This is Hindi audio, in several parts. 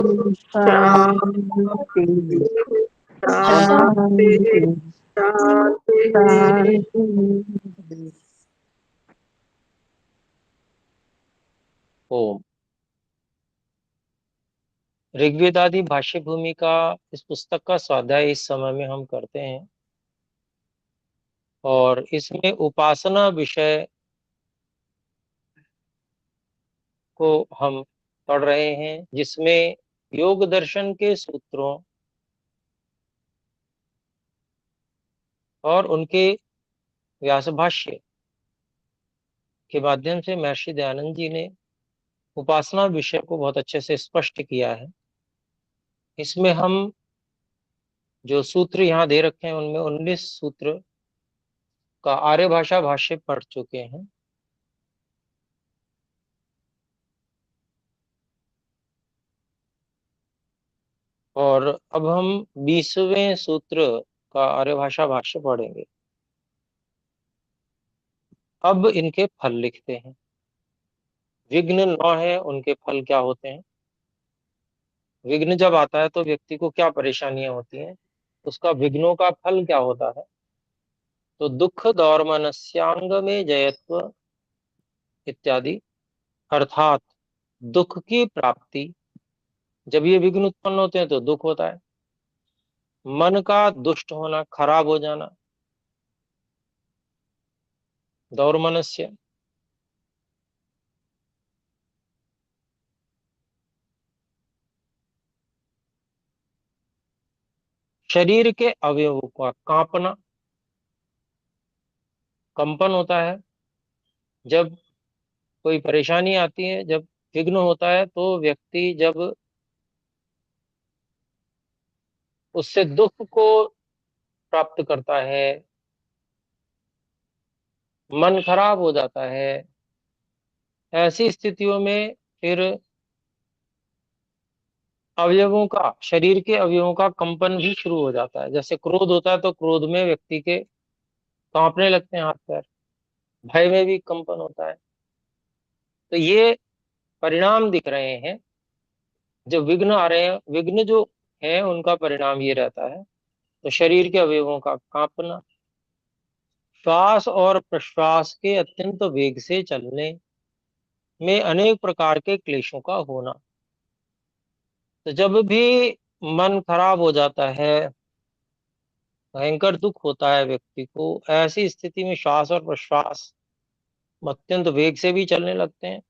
शांति शांति शांति शांति। शांति। ओम। ऋग्वेद आदि भाष्य भूमि का इस पुस्तक का स्वाध्याय इस समय में हम करते हैं और इसमें उपासना विषय को हम पढ़ रहे हैं, जिसमें योग दर्शन के सूत्रों और उनके व्यास भाष्य के माध्यम से महर्षि दयानंद जी ने उपासना विषय को बहुत अच्छे से स्पष्ट किया है। इसमें हम जो सूत्र यहाँ दे रखे हैं उनमें 19 सूत्र का आर्य भाषा भाष्य पढ़ चुके हैं। और अब हम 20वें सूत्र का आर्य भाषा भाष्य पढ़ेंगे। अब इनके फल लिखते हैं। विघ्न 9 है, उनके फल क्या होते हैं। विघ्न जब आता है तो व्यक्ति को क्या परेशानियां होती हैं, उसका विघ्नों का फल क्या होता है। तो दुख दौर्मनस्यांग में जयत्व इत्यादि, अर्थात दुख की प्राप्ति। जब ये विघ्न उत्पन्न होते हैं तो दुख होता है। मन का दुष्ट होना, खराब हो जाना, दौर्मनस्य। शरीर के अवयवों का कांपना, कंपन होता है। जब कोई परेशानी आती है, जब विघ्न होता है तो व्यक्ति जब उससे दुख को प्राप्त करता है, मन खराब हो जाता है, ऐसी स्थितियों में फिर अवयवों का, शरीर के अवयवों का कंपन भी शुरू हो जाता है। जैसे क्रोध होता है तो क्रोध में व्यक्ति के कांपने लगते हैं हाथ पैर। भय में भी कंपन होता है। तो ये परिणाम दिख रहे हैं। जो विघ्न आ रहे हैं, विघ्न जो है उनका परिणाम ये रहता है। तो शरीर के अवयवों का कांपना, श्वास और प्रश्वास के अत्यंत वेग से चलने में अनेक प्रकार के क्लेशों का होना। तो जब भी मन खराब हो जाता है, भयंकर दुख होता है व्यक्ति को, ऐसी स्थिति में श्वास और प्रश्वास अत्यंत वेग से भी चलने लगते हैं।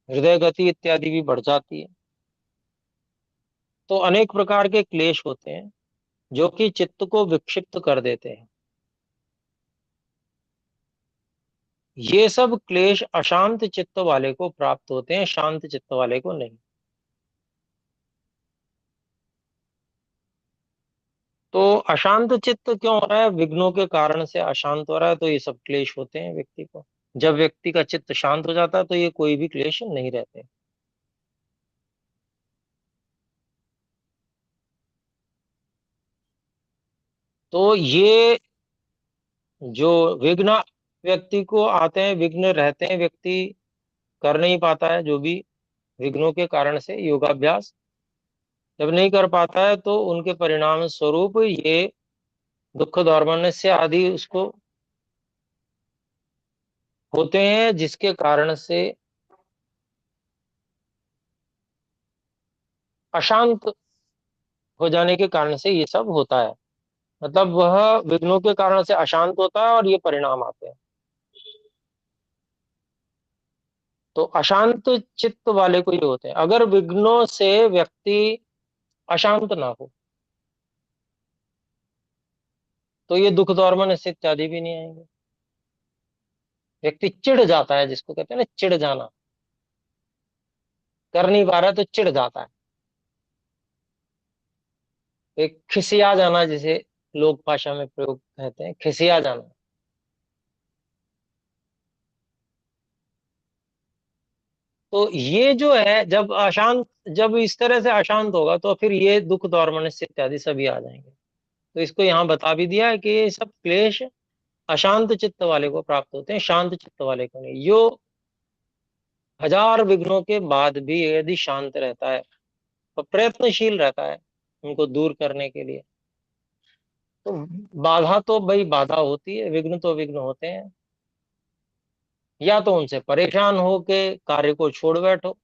हृदय गति इत्यादि भी बढ़ जाती है। तो अनेक प्रकार के क्लेश होते हैं जो कि चित्त को विक्षिप्त कर देते हैं। ये सब क्लेश अशांत चित्त वाले को प्राप्त होते हैं, शांत चित्त वाले को नहीं। तो अशांत चित्त क्यों हो रहा है? विघ्नों के कारण से अशांत हो रहा है, तो ये सब क्लेश होते हैं व्यक्ति को। जब व्यक्ति का चित्त शांत हो जाता है तो ये कोई भी क्लेश नहीं रहते। तो ये जो विघ्न व्यक्ति को आते हैं, विघ्न रहते हैं, व्यक्ति कर नहीं पाता है जो भी विघ्नों के कारण से योगाभ्यास जब नहीं कर पाता है तो उनके परिणाम स्वरूप ये दुख दौर्मन्य आदि उसको होते हैं, जिसके कारण से अशांत हो जाने के कारण से ये सब होता है। मतलब वह विघ्नों के कारण से अशांत होता है और ये परिणाम आते हैं। तो अशांत चित्त वाले को ये होते हैं। अगर विघ्नों से व्यक्ति अशांत ना हो तो ये दुख दौर्मन्य इत्यादि भी नहीं आएंगे। व्यक्ति चिढ़ जाता है, जिसको कहते हैं ना चिढ़ जाना, कर नहीं पा रहा तो चिढ़ जाता है। एक खिसिया जाना, जिसे लोक भाषा में प्रयोग कहते हैं, खिसिया जाना। तो ये जो है, जब अशांत, जब इस तरह से अशांत होगा तो फिर ये दुख दौर्मन्य इत्यादि सभी आ जाएंगे। तो इसको यहाँ बता भी दिया है कि ये सब क्लेश अशांत चित्त वाले को प्राप्त होते हैं, शांत चित्त वाले को नहीं। यो हजार विघ्नों के बाद भी यदि शांत रहता है और प्रयत्नशील रहता है उनको दूर करने के लिए, तो बाधा तो भाई बाधा होती है, विघ्न तो विघ्न होते हैं। या तो उनसे परेशान हो के कार्य को छोड़ बैठो,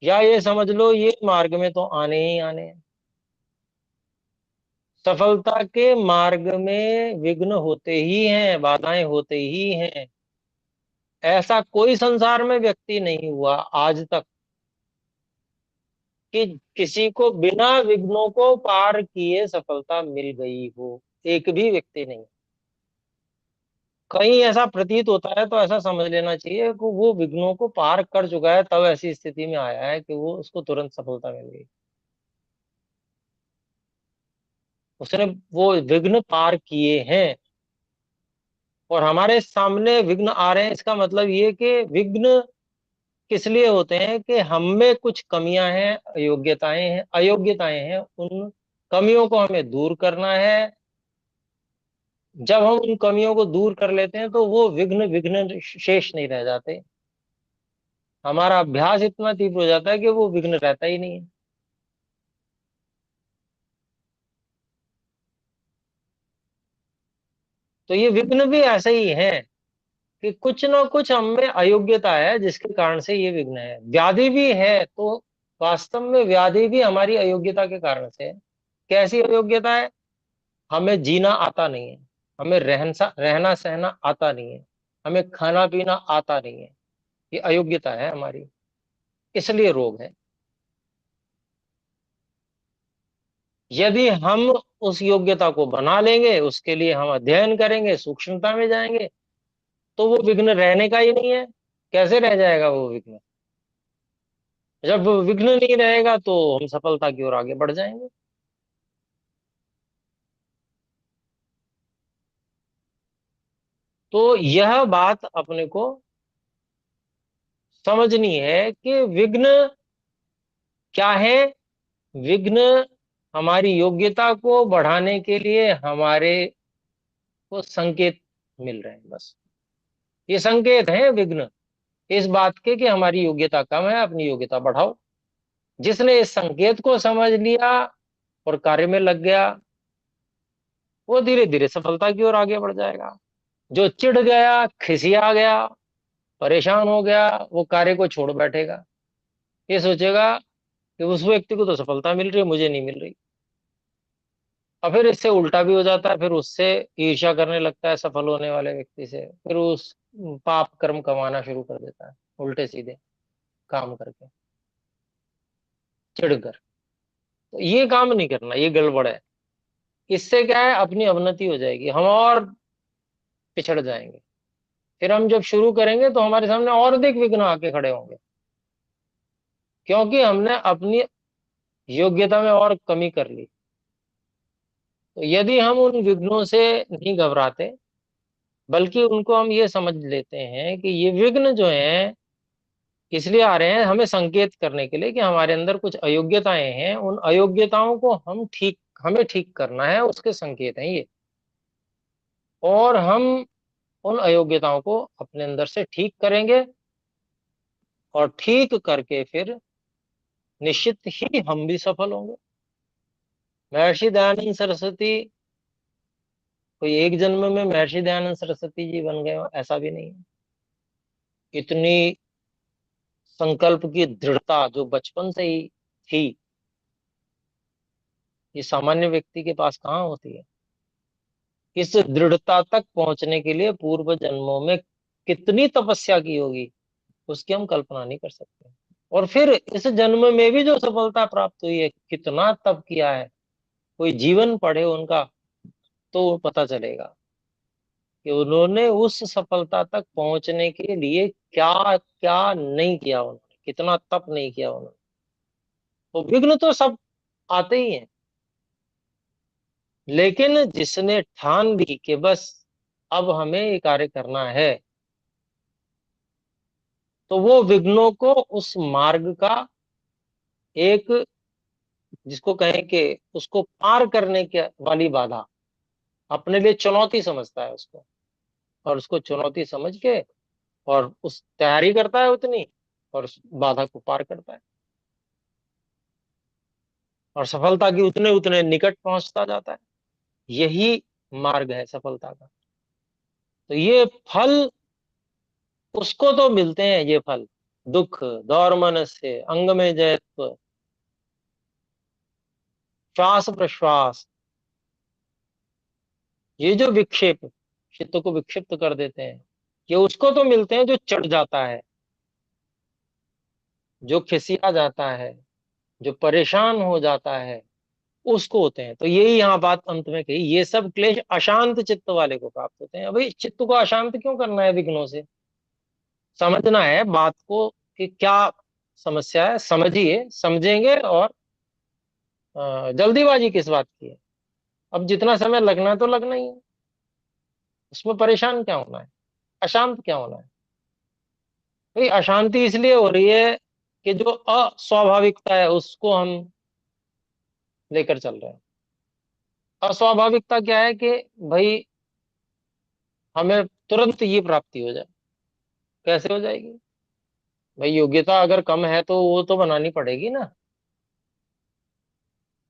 या ये समझ लो ये मार्ग में तो आने ही आने हैं। सफलता के मार्ग में विघ्न होते ही हैं, बाधाएं होते ही हैं। ऐसा कोई संसार में व्यक्ति नहीं हुआ आज तक कि किसी को बिना विघ्नों को पार किए सफलता मिल गई हो। एक भी व्यक्ति नहीं। कहीं ऐसा प्रतीत होता है तो ऐसा समझ लेना चाहिए कि वो विघ्नों को पार कर चुका है, तब ऐसी स्थिति में आया है कि वो उसको तुरंत सफलता मिल गई। उसने वो विघ्न पार किए हैं, और हमारे सामने विघ्न आ रहे हैं, इसका मतलब ये कि विघ्न किस लिए होते हैं कि हम में कुछ कमियां हैं, अयोग्यताएं हैं, उन कमियों को हमें दूर करना है। जब हम उन कमियों को दूर कर लेते हैं तो वो विघ्न विघ्न शेष नहीं रह जाते। हमारा अभ्यास इतना तीव्र हो जाता है कि वो विघ्न रहता ही नहीं है। तो ये विघ्न भी ऐसे ही है कि कुछ ना कुछ हम में अयोग्यता है जिसके कारण से ये विघ्न है। व्याधि भी है तो वास्तव में व्याधि भी हमारी अयोग्यता के कारण से है। कैसी अयोग्यता है? हमें जीना आता नहीं है, हमें रहना सहना आता नहीं है, हमें खाना पीना आता नहीं है। ये अयोग्यता है हमारी, इसलिए रोग है। यदि हम उस योग्यता को बना लेंगे, उसके लिए हम अध्ययन करेंगे, सूक्ष्मता में जाएंगे, तो वो विघ्न रहने का ही नहीं है। कैसे रह जाएगा वो विघ्न? जब वो विघ्न नहीं रहेगा तो हम सफलता की ओर आगे बढ़ जाएंगे। तो यह बात अपने को समझनी है कि विघ्न क्या है। विघ्न हमारी योग्यता को बढ़ाने के लिए हमारे को संकेत मिल रहे हैं, बस। ये संकेत है विघ्न इस बात के कि हमारी योग्यता कम है, अपनी योग्यता बढ़ाओ। जिसने इस संकेत को समझ लिया और कार्य में लग गया, वो धीरे धीरे सफलता की ओर आगे बढ़ जाएगा। जो चिढ़ गया, खिसिया गया, परेशान हो गया, वो कार्य को छोड़ बैठेगा। ये सोचेगा कि उस व्यक्ति को तो सफलता मिल रही है, मुझे नहीं मिल रही। और फिर इससे उल्टा भी हो जाता है, फिर उससे ईर्ष्या करने लगता है सफल होने वाले व्यक्ति से, फिर उस पाप कर्म कमाना शुरू कर देता है, उल्टे काम करके, चिढ़कर। तो ये काम नहीं करना, ये गड़बड़ है। इससे क्या है, अपनी अवनति हो जाएगी, हम और पिछड़ जाएंगे। फिर हम जब शुरू करेंगे तो हमारे सामने और अधिक विघ्न आके खड़े होंगे, क्योंकि हमने अपनी योग्यता में और कमी कर ली। तो यदि हम उन विघ्नों से नहीं घबराते, बल्कि उनको हम ये समझ लेते हैं कि ये विघ्न जो हैं इसलिए आ रहे हैं हमें संकेत करने के लिए कि हमारे अंदर कुछ अयोग्यताएं हैं, उन अयोग्यताओं को हमें ठीक करना है, उसके संकेत हैं ये। और हम उन अयोग्यताओं को अपने अंदर से ठीक करेंगे, और ठीक करके फिर निश्चित ही हम भी सफल होंगे। महर्षि दयानंद सरस्वती कोई एक जन्म में महर्षि दयानंद सरस्वती जी बन गए हो, ऐसा भी नहीं है। इतनी संकल्प की दृढ़ता जो बचपन से ही थी, ये सामान्य व्यक्ति के पास कहाँ होती है। इस दृढ़ता तक पहुंचने के लिए पूर्व जन्मों में कितनी तपस्या की होगी, उसकी हम कल्पना नहीं कर सकते। और फिर इस जन्म में भी जो सफलता प्राप्त हुई है, कितना तप किया है, कोई जीवन पढ़े उनका तो पता चलेगा कि उन्होंने उस सफलता तक पहुंचने के लिए क्या क्या नहीं किया, उन्होंने कितना तप नहीं किया उन्होंने। तो विघ्न तो सब आते ही हैं, लेकिन जिसने ठान ली कि बस अब हमें ये कार्य करना है, तो वो विघ्नों को उस मार्ग का एक, जिसको कहें कि उसको पार करने के वाली बाधा, अपने लिए चुनौती समझता है उसको, और उसको चुनौती समझ के और उस तैयारी करता है उतनी और उस बाधा को पार करता है और सफलता की उतने उतने निकट पहुंचता जाता है। यही मार्ग है सफलता का। तो ये फल उसको तो मिलते हैं, ये फल, दुख दौर मन से अंग में जयत्व, श्वास प्रश्वास, ये जो विक्षेप चित्त को विक्षिप्त कर देते हैं, ये उसको तो मिलते हैं जो चढ़ जाता है, जो खिसिया जाता है, जो परेशान हो जाता है, उसको होते हैं। तो यही यहाँ बात अंत में कही, ये सब क्लेश अशांत चित्त वाले को प्राप्त होते हैं। अभी चित्त को अशांत क्यों करना है विघ्नों से? समझना है बात को कि क्या समस्या है, समझिए, समझेंगे। और जल्दीबाजी किस बात की है? अब जितना समय लगना है तो लगना ही है, उसमें परेशान क्या होना है, अशांत क्या होना है? भाई अशांति इसलिए हो रही है कि जो अस्वाभाविकता है उसको हम लेकर चल रहे हैं। अस्वाभाविकता क्या है कि भाई हमें तुरंत ये प्राप्ति हो जाए। कैसे हो जाएगी? भाई योग्यता अगर कम है तो वो तो बनानी पड़ेगी ना।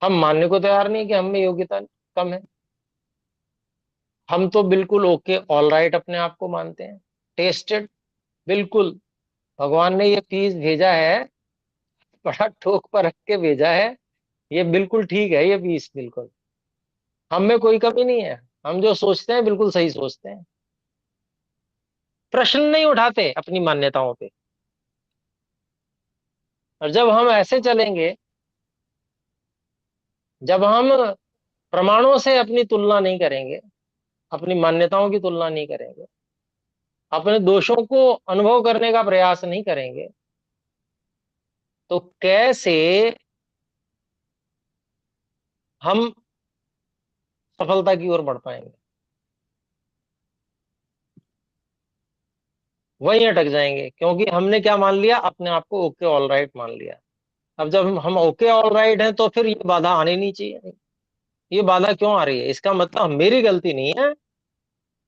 हम मानने को तैयार नहीं कि हम में योग्यता कम है। हम तो बिल्कुल ओके ऑल राइट अपने आप को मानते हैं, टेस्टेड, बिल्कुल। भगवान ने ये पीस भेजा है, बड़ा ठोक पर रख के भेजा है, ये बिल्कुल ठीक है ये पीस, बिल्कुल। हम में कोई कमी नहीं है, हम जो सोचते हैं बिल्कुल सही सोचते हैं। प्रश्न नहीं उठाते अपनी मान्यताओं पे। और जब हम ऐसे चलेंगे, जब हम प्रमाणों से अपनी तुलना नहीं करेंगे, अपनी मान्यताओं की तुलना नहीं करेंगे, अपने दोषों को अनुभव करने का प्रयास नहीं करेंगे, तो कैसे हम सफलता की ओर बढ़ पाएंगे? वहीं अटक जाएंगे, क्योंकि हमने क्या मान लिया, अपने आप को ओके ऑल राइट मान लिया। अब जब हम ओके ऑल राइट हैं तो फिर ये बाधा आनी नहीं चाहिए। ये बाधा क्यों आ रही है? इसका मतलब मेरी गलती नहीं है,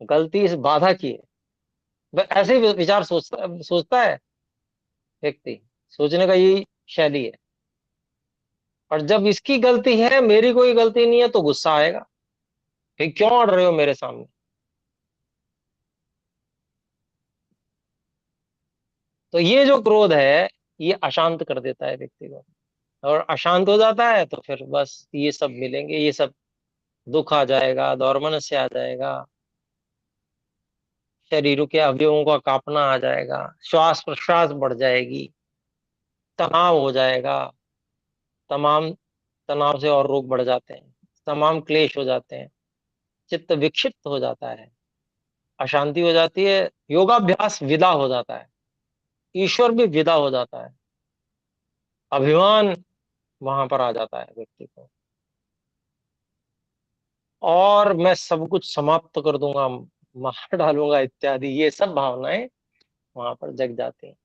गलती इस बाधा की है। ऐसे ही विचार सोचता है व्यक्ति, सोचने का यही शैली है। और जब इसकी गलती है, मेरी कोई गलती नहीं है, तो गुस्सा आएगा कि क्यों अड़ रहे हो मेरे सामने। तो ये जो क्रोध है, ये अशांत कर देता है व्यक्ति को। और अशांत हो जाता है तो फिर बस ये सब मिलेंगे, ये सब दुख आ जाएगा, दौर्मनस्य आ जाएगा, शरीरों के अवयवों का कांपना आ जाएगा, श्वास प्रश्वास बढ़ जाएगी, तनाव हो जाएगा, तमाम तनाव से और रोग बढ़ जाते हैं, तमाम क्लेश हो जाते हैं, चित्त विक्षिप्त हो जाता है, अशांति हो जाती है, योगाभ्यास विदा हो जाता है, ईश्वर भी विदा हो जाता है, अभिमान वहां पर आ जाता है व्यक्ति को, और मैं सब कुछ समाप्त कर दूंगा, मार डालूंगा इत्यादि, ये सब भावनाएं वहां पर जग जाती हैं।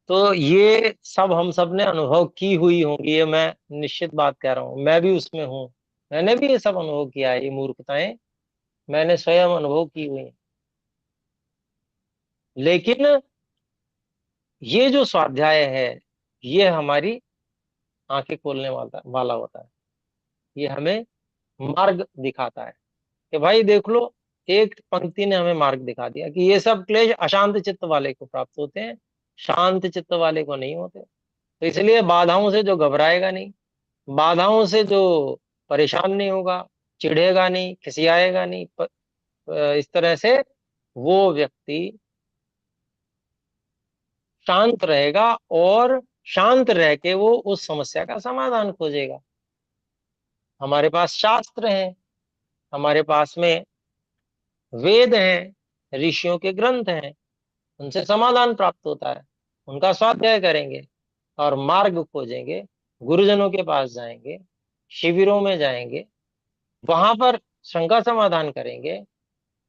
तो ये सब हम सब ने अनुभव की हुई होंगी, ये मैं निश्चित बात कह रहा हूँ, मैं भी उसमें हूँ। मैंने भी ये सब अनुभव किया है, ये मूर्खताएं मैंने स्वयं अनुभव की हुई हैं। लेकिन ये जो स्वाध्याय है, ये हमारी आंखें खोलने वाला वाला होता है। ये हमें मार्ग दिखाता है कि भाई देख लो, एक पंक्ति ने हमें मार्ग दिखा दिया कि ये सब क्लेश अशांत चित्त वाले को प्राप्त होते हैं, शांत चित्त वाले को नहीं होते। तो इसलिए बाधाओं से जो घबराएगा नहीं, बाधाओं से जो परेशान नहीं होगा, चिढ़ेगा नहीं, खिसियाएगा नहीं, इस तरह से वो व्यक्ति शांत रहेगा, और शांत रह के वो उस समस्या का समाधान खोजेगा। हमारे पास शास्त्र हैं, हमारे पास में वेद हैं, ऋषियों के ग्रंथ हैं, उनसे समाधान प्राप्त होता है। उनका स्वाध्याय करेंगे और मार्ग खोजेंगे, गुरुजनों के पास जाएंगे, शिविरों में जाएंगे, वहां पर शंका समाधान करेंगे।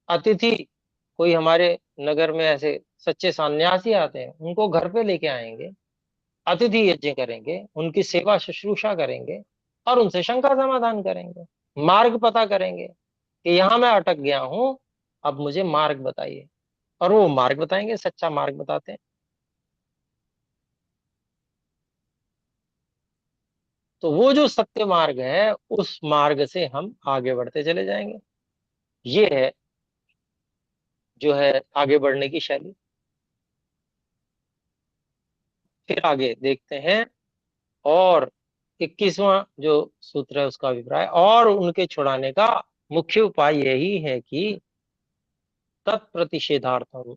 अतिथि, कोई हमारे नगर में ऐसे सच्चे सन्यासी आते हैं, उनको घर पे लेके आएंगे, अतिथि यज्ञ करेंगे, उनकी सेवा शुश्रूषा करेंगे, और उनसे शंका समाधान करेंगे, मार्ग पता करेंगे कि यहाँ मैं अटक गया हूं, अब मुझे मार्ग बताइए। और वो मार्ग बताएंगे, सच्चा मार्ग बताते हैं। तो वो जो सत्य मार्ग है उस मार्ग से हम आगे बढ़ते चले जाएंगे। ये है जो है आगे बढ़ने की शैली। फिर आगे देखते हैं। और 21वां जो सूत्र है उसका अभिप्राय, और उनके छुड़ाने का मुख्य उपाय यही है कि तत्प्रतिषेधार्थम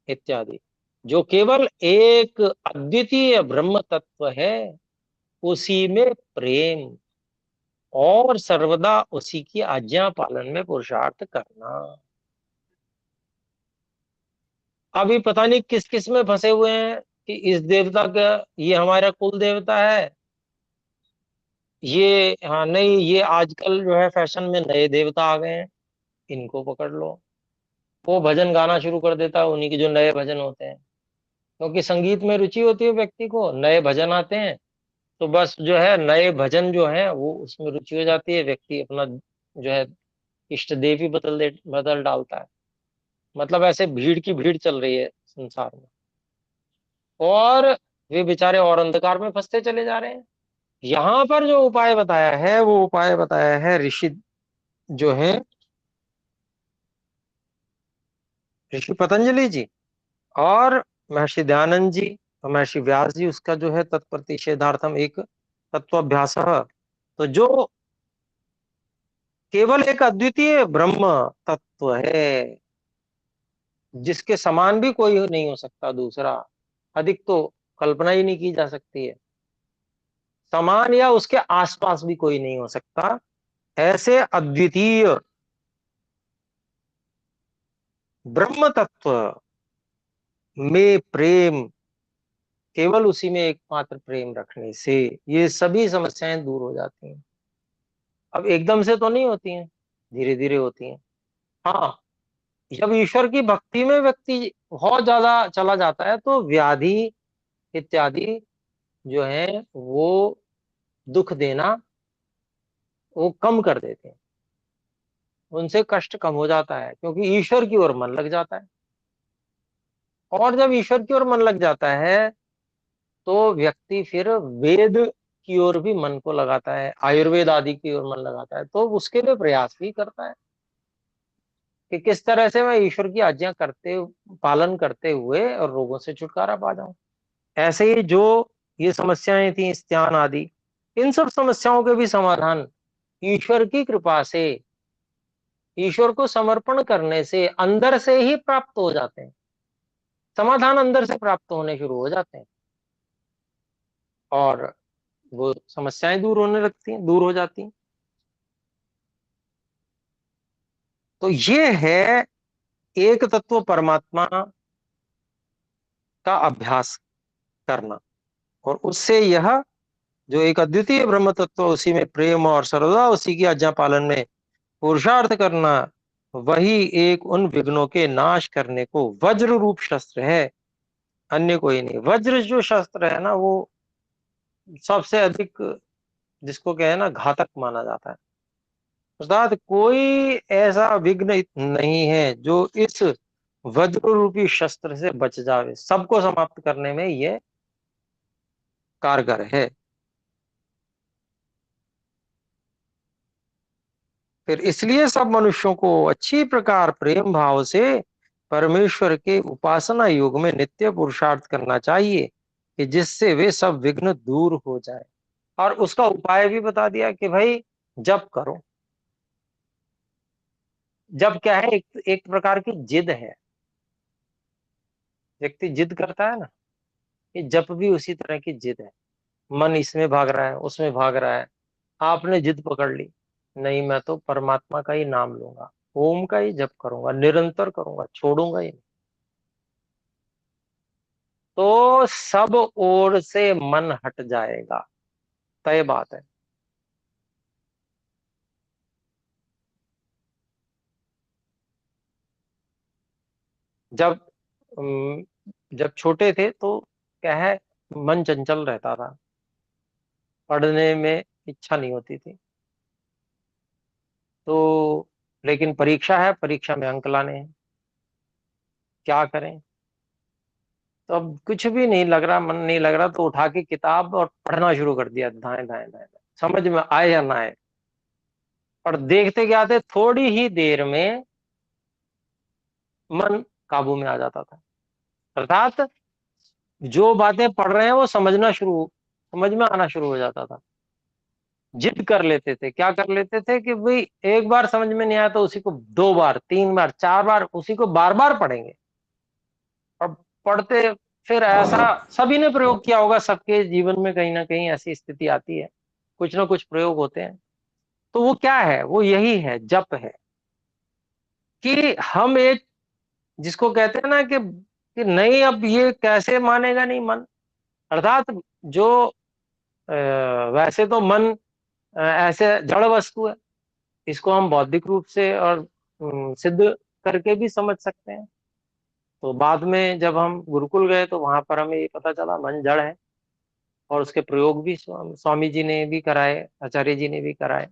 इत्यादि, जो केवल एक अद्वितीय ब्रह्म तत्व है उसी में प्रेम, और सर्वदा उसी की आज्ञा पालन में पुरुषार्थ करना। अभी पता नहीं किस किस में फंसे हुए हैं कि इस देवता का, ये हमारा कुल देवता है, ये हाँ नहीं, ये आजकल जो है फैशन में नए देवता आ गए हैं, इनको पकड़ लो। वो भजन गाना शुरू कर देता है, उन्हीं के जो नए भजन होते हैं, क्योंकि संगीत में रुचि होती है व्यक्ति को, नए भजन आते हैं तो बस जो है नए भजन जो है वो उसमें रुचि हो जाती है, व्यक्ति अपना जो है इष्ट देव ही बदल डालता है। मतलब ऐसे भीड़ की भीड़ चल रही है संसार में, और वे बेचारे और अंधकार में फंसते चले जा रहे हैं। यहाँ पर जो उपाय बताया है वो उपाय बताया है ऋषि जो है, ऋषि पतंजलि जी और महर्षि दयानंद जी और महर्षि व्यास जी, उसका जो है तत्प्रतिषेधार्थम एक तत्वाभ्यास। तो जो केवल एक अद्वितीय ब्रह्म तत्व है, जिसके समान भी कोई नहीं हो सकता दूसरा, अधिक तो कल्पना ही नहीं की जा सकती है, समान या उसके आसपास भी कोई नहीं हो सकता, ऐसे अद्वितीय ब्रह्म तत्व में प्रेम, केवल उसी में एकमात्र प्रेम रखने से ये सभी समस्याएं दूर हो जाती हैं। अब एकदम से तो नहीं होती हैं, धीरे धीरे होती हैं। हाँ, जब ईश्वर की भक्ति में व्यक्ति बहुत ज्यादा चला जाता है तो व्याधि इत्यादि जो है वो दुख देना वो कम कर देते हैं, उनसे कष्ट कम हो जाता है, क्योंकि ईश्वर की ओर मन लग जाता है। और जब ईश्वर की ओर मन लग जाता है तो व्यक्ति फिर वेद की ओर भी मन को लगाता है, आयुर्वेद आदि की ओर मन लगाता है, तो उसके लिए प्रयास भी करता है कि किस तरह से मैं ईश्वर की आज्ञा करते पालन करते हुए और रोगों से छुटकारा पा जाऊं। ऐसे ही जो ये समस्याएं थी स्त्यान आदि, इन सब समस्याओं के भी समाधान ईश्वर की कृपा से, ईश्वर को समर्पण करने से अंदर से ही प्राप्त हो जाते हैं। समाधान अंदर से प्राप्त होने शुरू हो जाते हैं, और वो समस्याएं दूर होने लगती हैं, दूर हो जाती हैं। तो ये है एक तत्व परमात्मा का अभ्यास करना, और उससे यह जो एक अद्वितीय ब्रह्म तत्व उसी में प्रेम और सर्वदा उसी की आज्ञा पालन में पुरुषार्थ करना, वही एक उन विघ्नों के नाश करने को वज्र रूप शस्त्र है, अन्य कोई नहीं। वज्र जो शस्त्र है ना वो सबसे अधिक, जिसको कहे ना घातक माना जाता है, अर्थात कोई ऐसा विघ्न नहीं है जो इस वज्र रूपी शस्त्र से बच जावे, सबको समाप्त करने में ये कारगर है। फिर इसलिए सब मनुष्यों को अच्छी प्रकार प्रेम भाव से परमेश्वर के उपासना योग में नित्य पुरुषार्थ करना चाहिए, कि जिससे वे सब विघ्न दूर हो जाए। और उसका उपाय भी बता दिया कि भाई जप करो। जप क्या है, एक प्रकार की जिद है, व्यक्ति जिद करता है ना, ये जप भी उसी तरह की जिद है। मन इसमें भाग रहा है, उसमें भाग रहा है, आपने जिद पकड़ ली, नहीं मैं तो परमात्मा का ही नाम लूंगा, ओम का ही जप करूंगा, निरंतर करूंगा, छोड़ूंगा ही नहीं, तो सब ओर से मन हट जाएगा, तय बात है। जब अम, जब छोटे थे तो क्या है, मन चंचल रहता था, पढ़ने में इच्छा नहीं होती थी, तो लेकिन परीक्षा है, परीक्षा में अंक लाने हैं, क्या करें। तो अब कुछ भी नहीं लग रहा, मन नहीं लग रहा, तो उठा के किताब और पढ़ना शुरू कर दिया, दाएं दाएं दाएं दाएं। समझ में आए या ना आए, और देखते क्या थे, थोड़ी ही देर में मन काबू में आ जाता था। अर्थात जो बातें पढ़ रहे हैं वो समझ में आना शुरू हो जाता था। जिद कर लेते थे, क्या कर लेते थे कि भाई एक बार समझ में नहीं आया तो उसी को 2 बार, 3 बार, 4 बार, उसी को बार बार पढ़ेंगे। और पढ़ते, फिर ऐसा सभी ने प्रयोग किया होगा, सबके जीवन में कहीं ना कहीं ऐसी स्थिति आती है, कुछ ना कुछ प्रयोग होते हैं। तो वो क्या है, वो यही है, जप है। कि हम एक, जिसको कहते हैं ना कि नहीं, अब ये कैसे मानेगा नहीं मन। अर्थात जो अ, वैसे तो मन ऐसे जड़ वस्तु है, इसको हम बौद्धिक रूप से और सिद्ध करके भी समझ सकते हैं। तो बाद में जब हम गुरुकुल गए तो वहां पर हमें ये पता चला मन जड़ है, और उसके प्रयोग भी स्वामी जी ने भी कराए, आचार्य जी ने भी कराए।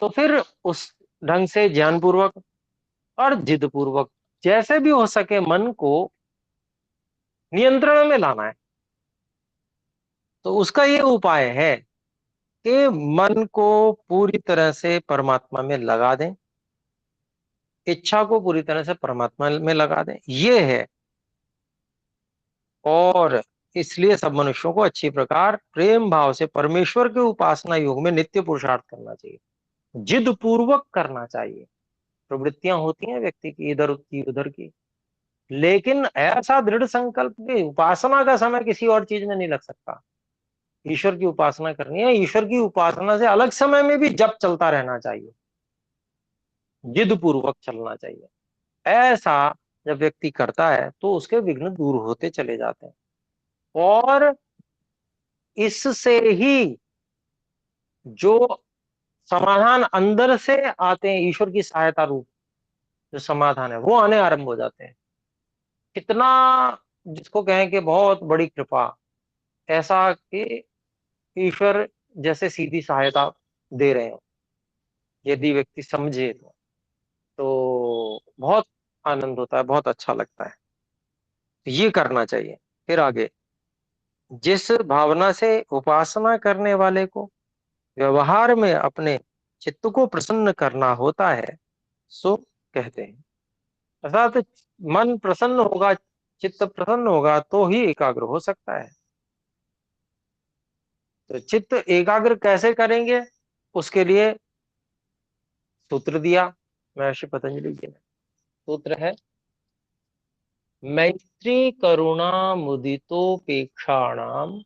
तो फिर उस ढंग से ज्ञान पूर्वक और जिद पूर्वक जैसे भी हो सके मन को नियंत्रण में लाना है। तो उसका ये उपाय है कि मन को पूरी तरह से परमात्मा में लगा दें, इच्छा को पूरी तरह से परमात्मा में लगा दें, ये है। और इसलिए सब मनुष्यों को अच्छी प्रकार प्रेम भाव से परमेश्वर के उपासना योग में नित्य पुरुषार्थ करना चाहिए, जिद पूर्वक करना चाहिए। प्रवृत्तियां होती हैं व्यक्ति की, इधर की उधर की, लेकिन ऐसा दृढ़ संकल्प कि उपासना का समय किसी और चीज में नहीं लग सकता, ईश्वर की उपासना करनी है। ईश्वर की उपासना से अलग समय में भी जप चलता रहना चाहिए, जिद पूर्वक चलना चाहिए। ऐसा जब व्यक्ति करता है तो उसके विघ्न दूर होते चले जाते हैं। और इससे ही जो समाधान अंदर से आते हैं, ईश्वर की सहायता रूप जो समाधान है, वो आने आरंभ हो जाते हैं। कितना, जिसको कहें कि बहुत बड़ी कृपा, ऐसा कि ईश्वर जैसे सीधी सहायता दे रहे हो, यदि व्यक्ति समझे तो बहुत आनंद होता है, बहुत अच्छा लगता है। तो ये करना चाहिए। फिर आगे, जिस भावना से उपासना करने वाले को व्यवहार में अपने चित्त को प्रसन्न करना होता है, सो कहते हैं। अर्थात मन प्रसन्न होगा, चित्त प्रसन्न होगा तो ही एकाग्र हो सकता है। तो चित्त एकाग्र कैसे करेंगे, उसके लिए सूत्र दिया महर्षि पतंजलि जी ने। सूत्र है, मैत्री करुणा मुदितोपेक्षाणाम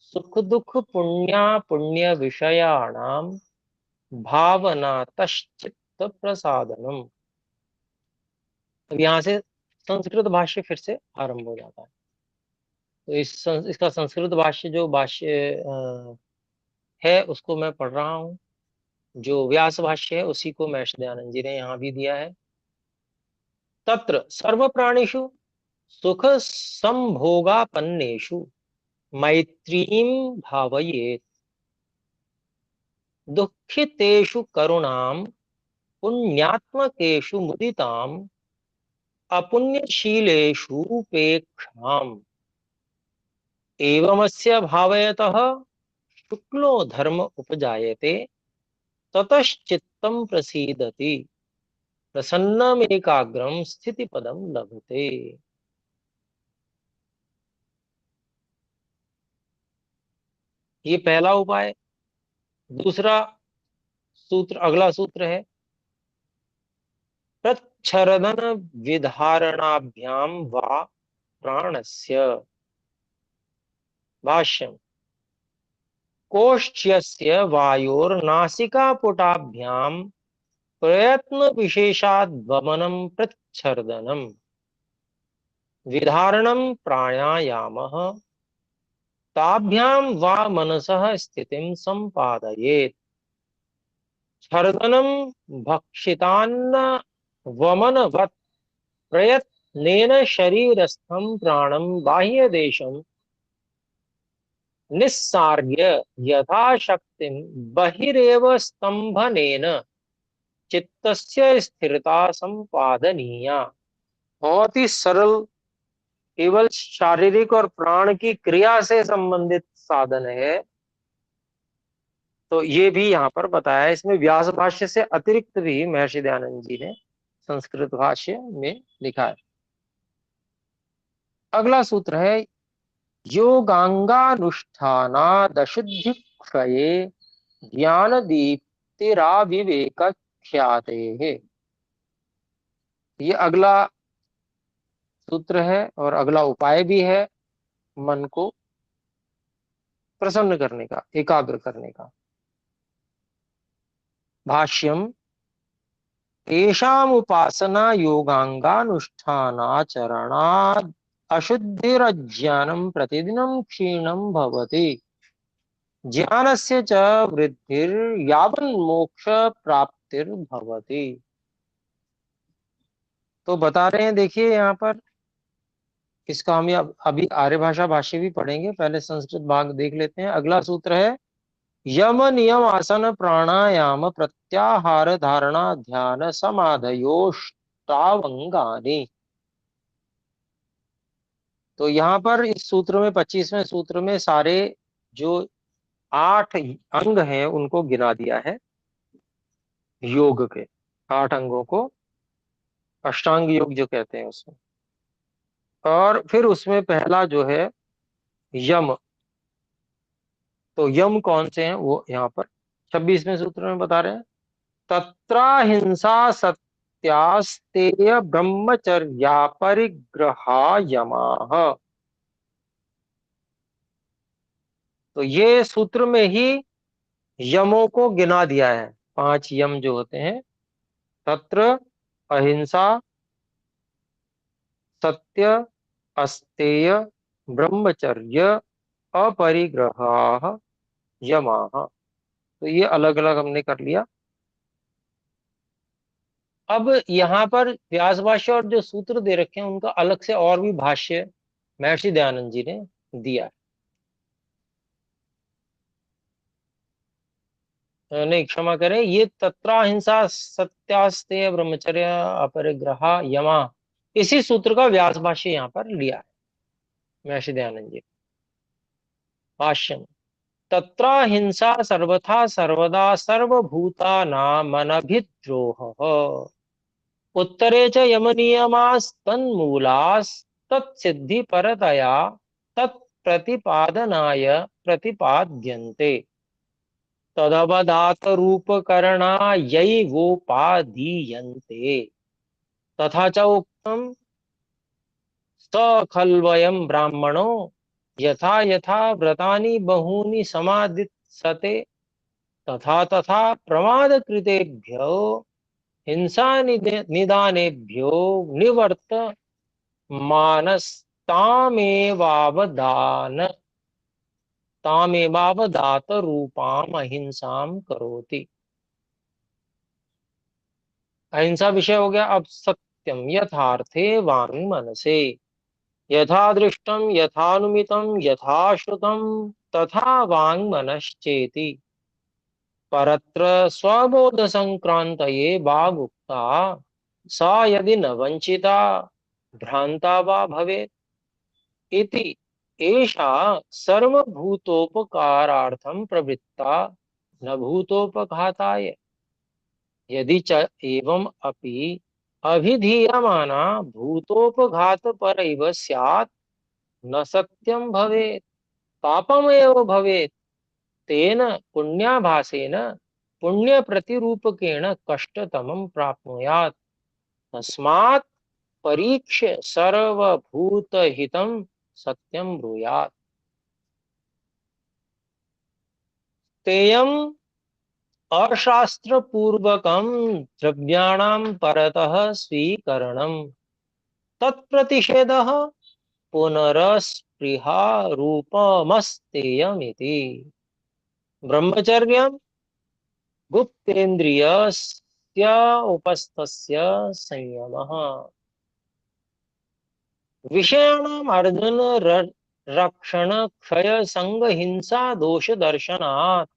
सुख दुख पुण्या पुण्य विषयाणाम भावना तश्चित्त प्रसादनम। अब यहाँ से संस्कृत भाष्य फिर से आरंभ हो जाता है। तो इसका संस्कृत भाष्य, जो भाष्य है, उसको मैं पढ़ रहा हूँ। जो व्यास भाष्य है उसी को महर्षि दयानंद जी ने यहाँ भी दिया है। तत्र सर्व प्राणिषु सुख संभोगापन्नेषु मैत्रीं भावयेत्, दुःखितेषु करुणां पुण्यात्मकेषु मुदिताम् अपुण्यशीलेषु उपेक्षाम्। एवमस्य भावयतः शुक्लो धर्म उपजायते, ततश्चित्तं प्रसीदति, प्रसन्नमेकाग्रं स्थितिपदं लभते। ये पहला उपाय। दूसरा सूत्र, अगला सूत्र है, प्रच्छरदन विधारणाभ्याम वा प्राणस्य। भाष्यम्, कोष्ठ्यस्य वायोर्नासिकापुटाभ्याम प्रयत्न विशेषाद् वमनं प्रच्छर्दनम्, विधारणं प्राणायामः, ताभ्याम वा मनसः स्थितिं संपादयेत्। छर्दनं भक्षितान्न वमनवत् प्रयत्नेन शरीरस्थं प्राणं बाह्यदेशं निस्सार्य यथाशक्तिं बहिरेव स्तंभनेन चित्तस्य स्थिरता संपादनीया। बहुत ही सरल, केवल शारीरिक और प्राण की क्रिया से संबंधित साधन है। तो ये भी यहाँ पर बताया है। इसमें व्यास भाष्य से अतिरिक्त भी महर्षि दयानंद जी ने संस्कृत भाष्य में लिखा है। अगला सूत्र है योगांगानुष्ठानाद अशुद्धि क्षये ज्ञान दीप्तिराविवेक ख्याते है। ये अगला सूत्र है और अगला उपाय भी है मन को प्रसन्न करने का, एकाग्र करने का। भाष्यम तेषाम उपासना योगांगानुष्ठानाचरणात् अशुद्धिरज्ञानं प्रतिदिनं क्षीणं भवति ज्ञानस्य च वृद्धिर्यावन्मोक्ष प्राप्तिर्भवति। तो बता रहे हैं, देखिए यहाँ पर इसका हम अभी आर्य भाषा भाष्य भी पढ़ेंगे, पहले संस्कृत भाग देख लेते हैं। अगला सूत्र है यम नियम आसन प्राणायाम प्रत्याहार धारणा ध्यान समाधयोष्टावंगानि। तो यहाँ पर इस सूत्र में 25वें सूत्र में सारे जो 8 अंग हैं उनको गिना दिया है। योग के 8 अंगों को अष्टांग योग जो कहते हैं उसमें। और फिर उसमें पहला जो है यम। तो यम कौन से हैं वो यहाँ पर 26वें सूत्र में बता रहे हैं। तत्राहिंसा सत्यास्तेय ब्रह्मचर्या परिग्रहा यमाः। तो ये सूत्र में ही यमों को गिना दिया है। 5 यम जो होते हैं, तत्र अहिंसा, सत्य, अस्तेय, ब्रह्मचर्य, अपरिग्रह, यमाः। तो ये अलग अलग हमने कर लिया। अब यहाँ पर व्यास भाष्य और जो सूत्र दे रखे हैं उनका अलग से और भी भाष्य महर्षि दयानंद जी ने दिया है। नहीं, क्षमा करें, ये तत्राहिंसा सत्यास्तेय ब्रह्मचर्य अपरिग्रह यमा, इसी सूत्र का व्यास भाष्य यहाँ पर लिया है महर्षि दयानंद जी। भाष्यम तत्राहिंसा सर्वथा सर्वदा सर्वभूतानामनभिद्रोहः उत्तरे च यमनियमास्तन्मूलास्तत्सिद्धि परतया तत्प्रतिपादनाय प्रतिपाद्यन्ते तदवदात रूपकरणायैवोपादीयन्ते तथा च उक्तम् स खल्वयम् ब्राह्मणो यथा यथा व्रतानि बहूनि समादित्सते तथा तथा प्रमादकृतेभ्यो हिंसा निदानेभ्यो निवर्त मानस्तामेवावदान तामेवावदात रूपाम अहिंसाम करोति। अहिंसा विषय हो गया। अब सत्यम यथार्थे वांग मनसे यथा दृष्टम यथानुमितम यथा श्रुतम तथा वांग मनश्चेति परत्र स्वबोध संक्रांतये वागुक्ता सा यदि न वंचिता भ्रांता वा भवेत् इति एषा सर्वभूतोपकारार्थं प्रवृत्ता न भूतोपघाताय यदि च एवं अपि अभिधीयमाना भूतोपघात परैव स्यात् न सत्यं भवेत् पापमेव भवेत् तेन पुण्याभासेन पुण्य प्रतिरूपकेण कष्टतमं प्राप्नुयात् तस्मात् परीक्ष्य सर्वभूतहितं सत्यं ब्रूयात्। तेयम् अशास्त्रपूर्वकं द्रव्याणां परतः स्वीकरणम् तत्प्रतिषेधः पुनरस्पृहा रूपमस्तेयमिति ब्रह्मचर्यं गुप्तेन्द्रियस्य उपस्थस्य संयमः। विषयाणाम् अर्जुन रक्षण क्षय संग हिंसा दोष दर्शनात्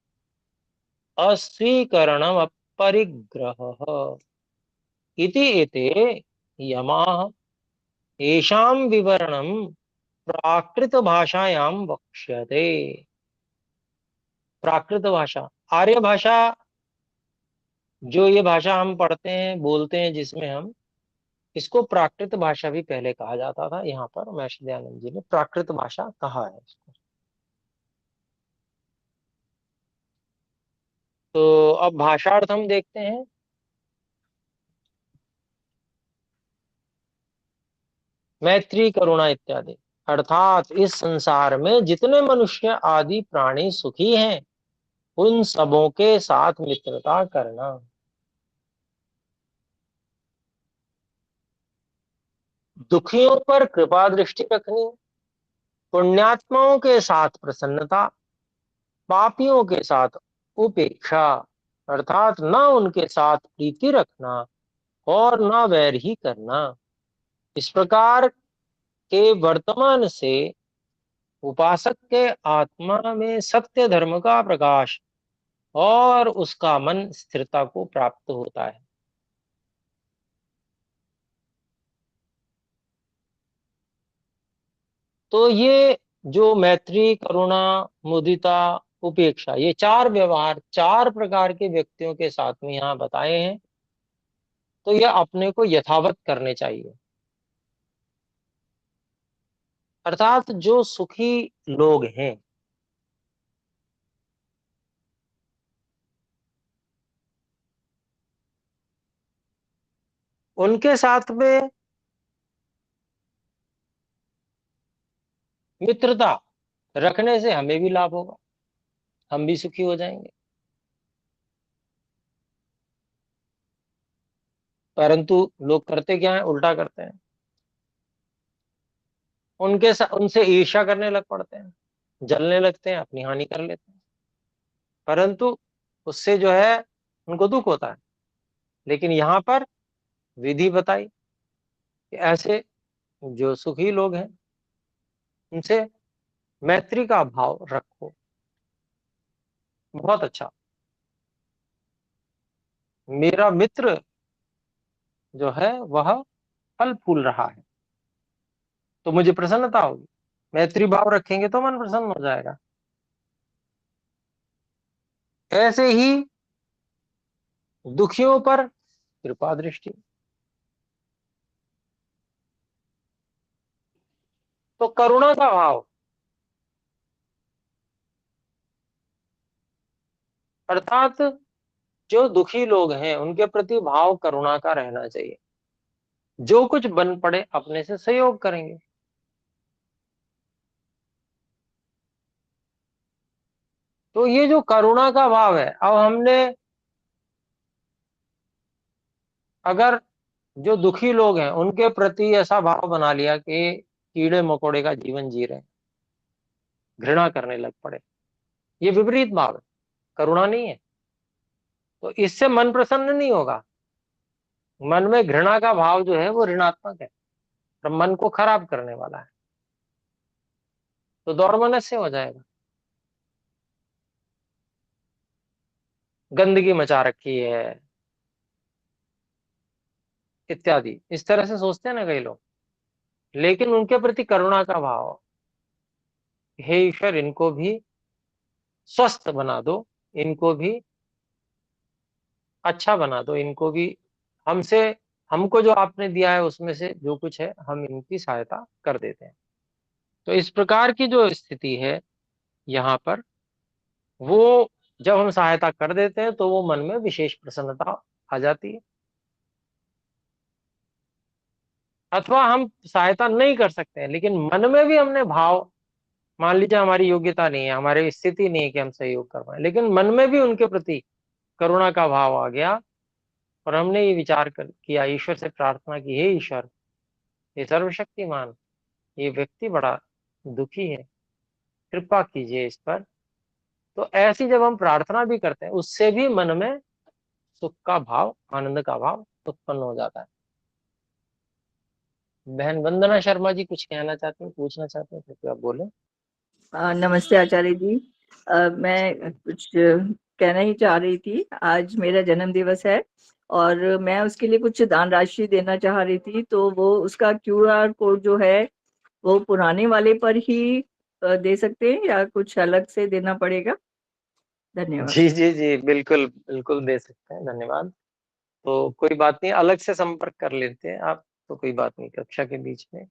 अस्वीकरणम् अपरिग्रहः इति एते यमाः येषां विवरणं प्राकृत भाषायां वक्ष्यते। प्राकृत भाषा आर्य भाषा, जो ये भाषा हम पढ़ते हैं बोलते हैं, जिसमें हम, इसको प्राकृत भाषा भी पहले कहा जाता था। यहाँ पर महर्षि दयानंद जी ने प्राकृत भाषा कहा है इसको। तो अब भाषार्थ हम देखते हैं। मैत्री करुणा इत्यादि, अर्थात इस संसार में जितने मनुष्य आदि प्राणी सुखी हैं, उन सबों के साथ मित्रता करना। दुखियों पर कृपा दृष्टि रखनी, पुण्यात्माओं के साथ प्रसन्नता, पापियों के साथ उपेक्षा, अर्थात न उनके साथ प्रीति रखना और न वैर ही करना। इस प्रकार के वर्तमान से उपासक के आत्मा में सत्य धर्म का प्रकाश और उसका मन स्थिरता को प्राप्त होता है। तो ये जो मैत्री, करुणा, मुदिता, उपेक्षा, ये चार व्यवहार चार प्रकार के व्यक्तियों के साथ में यहाँ बताए हैं। तो ये अपने को यथावत करने चाहिए। अर्थात जो सुखी लोग हैं, उनके साथ में मित्रता रखने से हमें भी लाभ होगा, हम भी सुखी हो जाएंगे। परंतु लोग करते क्या है, उल्टा करते हैं। उनसे ईर्ष्या करने लग पड़ते हैं, जलने लगते हैं, अपनी हानि कर लेते हैं। परंतु उससे जो है उनको दुख होता है। लेकिन यहाँ पर विधि बताई कि ऐसे जो सुखी लोग हैं, उनसे मैत्री का भाव रखो। बहुत अच्छा, मेरा मित्र जो है वह फल फूल रहा है, तो मुझे प्रसन्नता होगी। मैत्री भाव रखेंगे तो मन प्रसन्न हो जाएगा। ऐसे ही दुखियों पर कृपा दृष्टि। तो करुणा का भाव, अर्थात जो दुखी लोग हैं उनके प्रति भाव करुणा का रहना चाहिए। जो कुछ बन पड़े अपने से सहयोग करेंगे। तो ये जो करुणा का भाव है, अब हमने अगर जो दुखी लोग हैं उनके प्रति ऐसा भाव बना लिया कि कीड़े मकोड़े का जीवन जी रहे हैं, घृणा करने लग पड़े, ये विपरीत भाव है, करुणा नहीं है। तो इससे मन प्रसन्न नहीं होगा। मन में घृणा का भाव जो है वो ऋणात्मक है और मन को खराब करने वाला है। तो दौर्मनस्य हो जाएगा, गंदगी मचा रखी है इत्यादि, इस तरह से सोचते हैं ना कई लोग। लेकिन उनके प्रति करुणा का भाव, हे ईश्वर इनको भी स्वस्थ बना दो, इनको भी अच्छा बना दो, इनको भी हमसे, हमको जो आपने दिया है उसमें से जो कुछ है हम इनकी सहायता कर देते हैं। तो इस प्रकार की जो स्थिति है यहाँ पर, वो जब हम सहायता कर देते हैं तो वो मन में विशेष प्रसन्नता आ जाती है। अथवा हम सहायता नहीं कर सकते हैं लेकिन मन में भी हमने भाव, मान लीजिए हमारी योग्यता नहीं है, हमारी स्थिति नहीं है कि हम सहयोग कर पाए, लेकिन मन में भी उनके प्रति करुणा का भाव आ गया और हमने ये विचार किया, ईश्वर से प्रार्थना की, हे ईश्वर, ये सर्वशक्तिमान, ये व्यक्ति बड़ा दुखी है, कृपा कीजिए इस पर। तो ऐसी जब हम प्रार्थना भी करते हैं, उससे भी मन में सुख का भाव, आनंद का भाव उत्पन्न हो जाता है। बहन वंदना शर्मा जी कुछ कहना चाहते हैं, पूछना चाहते हैं, कृपया बोले। नमस्ते आचार्य जी। मैं कुछ कहना ही चाह रही थी। आज मेरा जन्म दिवस है और मैं उसके लिए कुछ दान राशि देना चाह रही थी। तो वो उसका QR कोड जो है वो पुराने वाले पर ही दे सकते हैं या कुछ अलग से देना पड़ेगा? धन्यवाद। जी, जी, जी, बिल्कुल, बिल्कुल दे सकते हैं, धन्यवाद। तो कोई बात नहीं, अलग से संपर्क कर लेते हैं आप, तो कोई बात नहीं, कक्षा के बीच में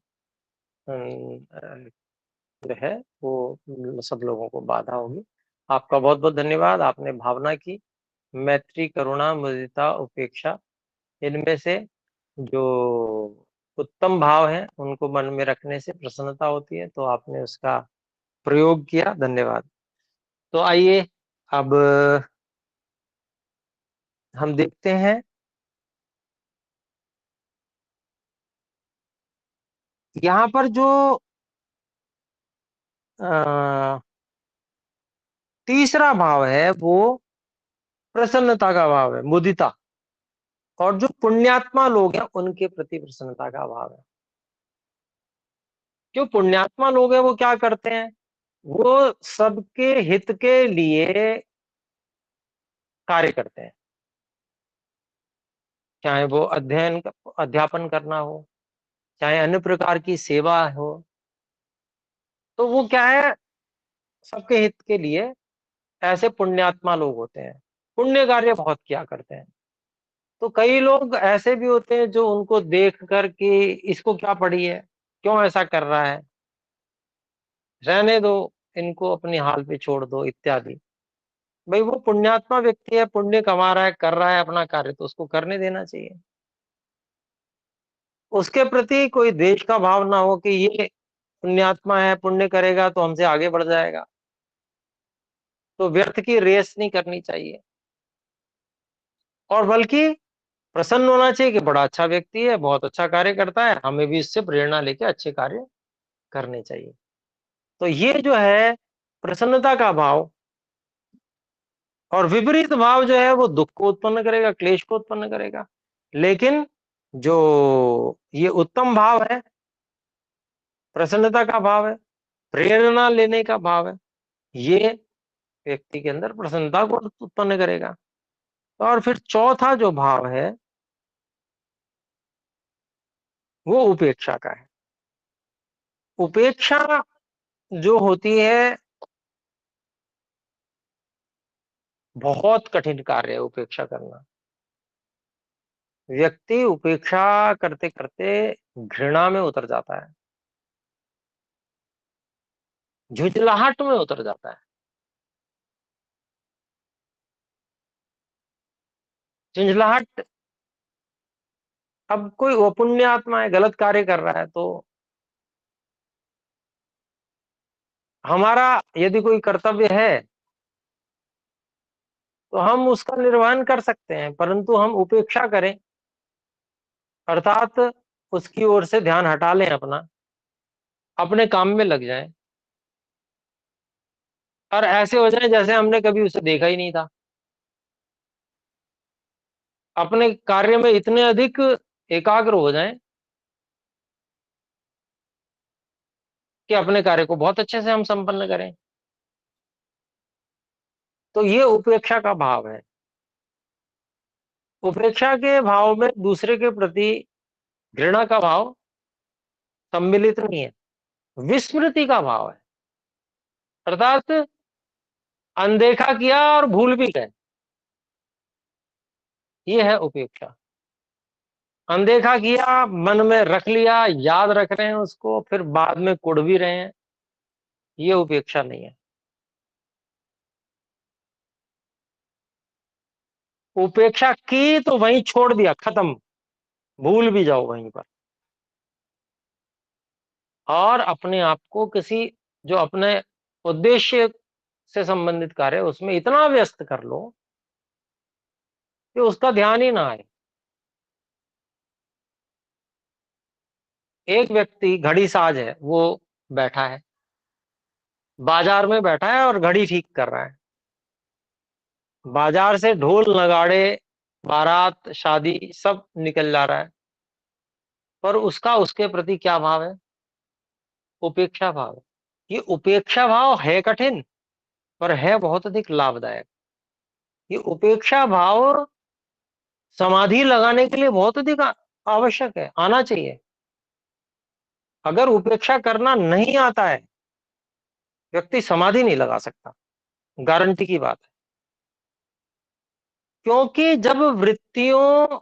जो है वो सब लोगों को बाधा होगी। आपका बहुत-बहुत धन्यवाद, आपने भावना की, मैत्री, करुणा, मुदिता, उपेक्षा, इनमें से जो उत्तम भाव हैं, उनको मन में रखने से प्रसन्नता होती है, तो आपने उसका प्रयोग किया, धन्यवाद। तो आइए, अब हम देखते हैं, यहाँ पर जो अ, तीसरा भाव है, वो प्रसन्नता का भाव है, मुदिता। और जो पुण्यात्मा लोग हैं, उनके प्रति प्रसन्नता का भाव है। जो पुण्यात्मा लोग हैं, वो क्या करते हैं? वो सबके हित के लिए कार्य करते हैं। चाहे वो अध्यापन करना हो, चाहे अन्य प्रकार की सेवा हो, तो वो क्या है, सबके हित के लिए ऐसे पुण्यात्मा लोग होते हैं। पुण्य कार्य बहुत किया करते हैं। तो कई लोग ऐसे भी होते हैं जो उनको देख कर के इसको क्या पड़ी है, क्यों ऐसा कर रहा है, रहने दो, इनको अपने हाल पे छोड़ दो इत्यादि। भाई वो पुण्यात्मा व्यक्ति है, पुण्य कमा रहा है, कर रहा है अपना कार्य, तो उसको करने देना चाहिए। उसके प्रति कोई द्वेष का भाव ना हो कि ये पुण्यात्मा है, पुण्य करेगा तो हमसे आगे बढ़ जाएगा। तो व्यर्थ की रेस नहीं करनी चाहिए, और बल्कि प्रसन्न होना चाहिए कि बड़ा अच्छा व्यक्ति है, बहुत अच्छा कार्य करता है, हमें भी इससे प्रेरणा लेके अच्छे कार्य करने चाहिए। तो ये जो है प्रसन्नता का भाव, और विपरीत भाव जो है वो दुःख को उत्पन्न करेगा, क्लेश को उत्पन्न करेगा। लेकिन जो ये उत्तम भाव है, प्रसन्नता का भाव है, प्रेरणा लेने का भाव है, ये व्यक्ति के अंदर प्रसन्नता को उत्पन्न करेगा। और फिर चौथा जो भाव है, वो उपेक्षा का है। उपेक्षा जो होती है, बहुत कठिन कार्य है उपेक्षा करना। व्यक्ति उपेक्षा करते-करते घृणा में उतर जाता है, झुंझलाहट में उतर जाता है। झुंझलाहट, अब कोई अपुण्य आत्मा है, गलत कार्य कर रहा है, तो हमारा यदि कोई कर्तव्य है, तो हम उसका निर्वहन कर सकते हैं, परंतु हम उपेक्षा करें, अर्थात उसकी ओर से ध्यान हटा लें अपना, अपने काम में लग जाएं, और ऐसे हो जाए जैसे हमने कभी उसे देखा ही नहीं था। अपने कार्य में इतने अधिक एकाग्र हो जाएं कि अपने कार्य को बहुत अच्छे से हम संपन्न करें। तो ये उपेक्षा का भाव है। उपेक्षा के भाव में दूसरे के प्रति घृणा का भाव सम्मिलित नहीं है, विस्मृति का भाव है, अर्थात अनदेखा किया और भूल भी गए, ये है उपेक्षा। अनदेखा किया, मन में रख लिया, याद रख रहे हैं उसको, फिर बाद में कुढ़ भी रहे हैं, ये उपेक्षा नहीं है। उपेक्षा की तो वहीं छोड़ दिया, खत्म, भूल भी जाओ वहीं पर, और अपने आप को किसी जो अपने उद्देश्य से संबंधित कार्य है, उसमें इतना व्यस्त कर लो कि उसका ध्यान ही ना आए। एक व्यक्ति घड़ी साज है, वो बैठा है, बाजार में बैठा है और घड़ी ठीक कर रहा है। बाजार से ढोल नगाड़े, बारात, शादी सब निकल जा रहा है, पर उसका उसके प्रति क्या भाव है? उपेक्षा भाव है। ये उपेक्षा भाव है कठिन, पर है बहुत अधिक लाभदायक। ये उपेक्षा भाव समाधि लगाने के लिए बहुत अधिक आवश्यक है, आना चाहिए। अगर उपेक्षा करना नहीं आता है, व्यक्ति समाधि नहीं लगा सकता, गारंटी की बात है। क्योंकि जब वृत्तियों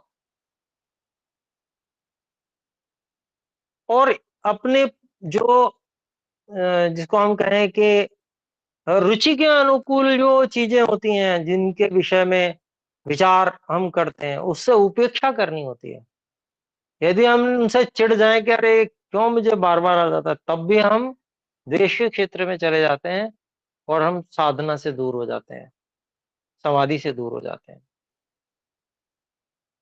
और अपने जो जिसको हम कहें कि रुचि के अनुकूल जो चीजें होती हैं, जिनके विषय में विचार हम करते हैं, उससे उपेक्षा करनी होती है। यदि हम उनसे चिढ़ जाएं कि अरे क्यों मुझे बार बार आ जाता है, तब भी हम द्वेष के क्षेत्र में चले जाते हैं और हम साधना से दूर हो जाते हैं, समाधि से दूर हो जाते हैं।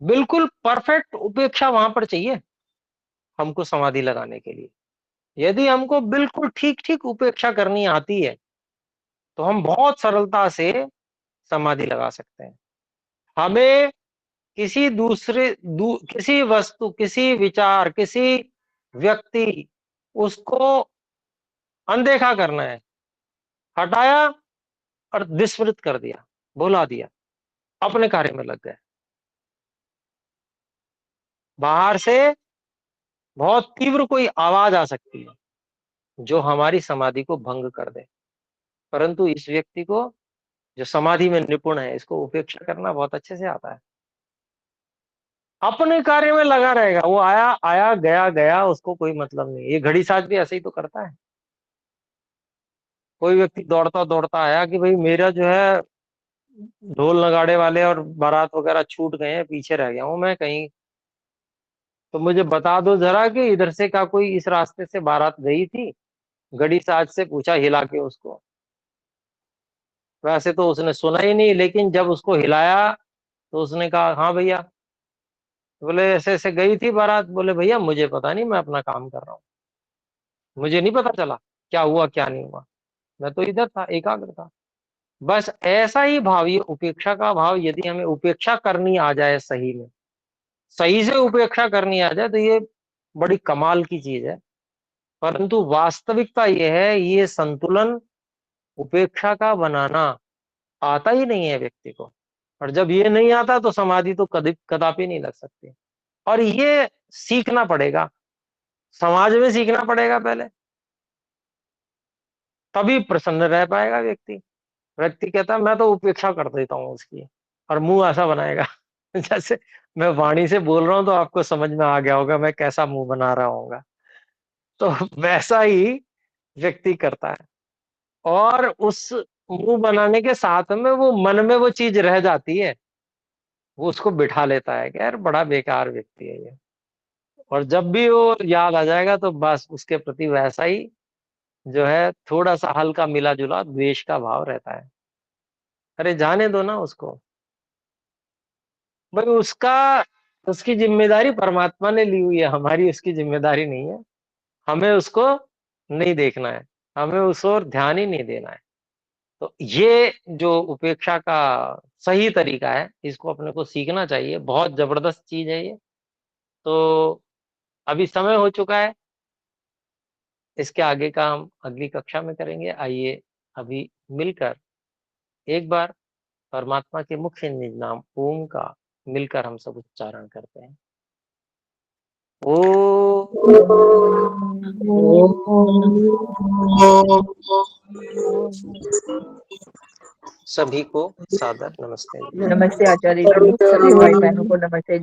बिल्कुल परफेक्ट उपेक्षा वहां पर चाहिए हमको समाधि लगाने के लिए। यदि हमको बिल्कुल ठीक ठीक उपेक्षा करनी आती है तो हम बहुत सरलता से समाधि लगा सकते हैं। हमें किसी वस्तु, किसी विचार, किसी व्यक्ति, उसको अनदेखा करना है, हटाया और विस्मृत कर दिया, भुला दिया, अपने कार्य में लग गए। बाहर से बहुत तीव्र कोई आवाज आ सकती है जो हमारी समाधि को भंग कर दे, परंतु इस व्यक्ति को, जो समाधि में निपुण है, इसको उपेक्षा करना बहुत अच्छे से आता है। अपने कार्य में लगा रहेगा, वो आया आया, गया गया, उसको कोई मतलब नहीं। ये घड़ी साज भी ऐसे ही तो करता है। कोई व्यक्ति दौड़ता दौड़ता आया कि भाई मेरा जो है ढोल नगाड़े वाले और बारात वगैरह छूट गए हैं, पीछे रह गया हूं मैं कहीं, तो मुझे बता दो जरा कि इधर से का कोई इस रास्ते से बारात गई थी। घड़ी साज से पूछा हिला के उसको, वैसे तो उसने सुना ही नहीं, लेकिन जब उसको हिलाया तो उसने कहा हाँ भैया। बोले ऐसे ऐसे गई थी बारात। बोले भैया मुझे पता नहीं, मैं अपना काम कर रहा हूँ, मुझे नहीं पता चला क्या हुआ क्या नहीं हुआ, मैं तो इधर था, एकाग्र था। बस ऐसा ही भाव, ये उपेक्षा का भाव, यदि हमें उपेक्षा करनी आ जाए, सही में सही से उपेक्षा करनी आ जाए, तो ये बड़ी कमाल की चीज है। परंतु वास्तविकता ये है, ये संतुलन उपेक्षा का बनाना आता ही नहीं है व्यक्ति को। और जब ये नहीं आता तो समाधि तो कभी कदापि नहीं लग सकती। और ये सीखना पड़ेगा, समाज में सीखना पड़ेगा पहले, तभी प्रसन्न रह पाएगा व्यक्ति। व्यक्ति कहता है मैं तो उपेक्षा कर देता हूँ उसकी, और मुंह ऐसा बनाएगा जैसे मैं वाणी से बोल रहा हूं तो आपको समझ में आ गया होगा मैं कैसा मुंह बना रहा हूँगा। तो वैसा ही व्यक्ति करता है, और उस मुंह बनाने के साथ में वो मन में वो चीज रह जाती है, वो उसको बिठा लेता है कि यार बड़ा बेकार व्यक्ति है ये। और जब भी वो याद आ जाएगा तो बस उसके प्रति वैसा ही जो है, थोड़ा सा हल्का मिला जुला द्वेष का भाव रहता है। अरे जाने दो ना उसको, भाई उसका, उसकी जिम्मेदारी परमात्मा ने ली हुई है, हमारी उसकी जिम्मेदारी नहीं है। हमें उसको नहीं देखना है, हमें उस ओर ध्यान ही नहीं देना है। तो ये जो उपेक्षा का सही तरीका है, इसको अपने को सीखना चाहिए। बहुत जबरदस्त चीज है ये। तो अभी समय हो चुका है, इसके आगे का हम अगली कक्षा में करेंगे। आइए अभी मिलकर एक बार परमात्मा के मुख्य निज नाम ओम का मिलकर हम सब उच्चारण करते हैं। सभी को सादर नमस्ते। नमस्ते आचार्य जी, सभी भाई बहनों को नमस्ते।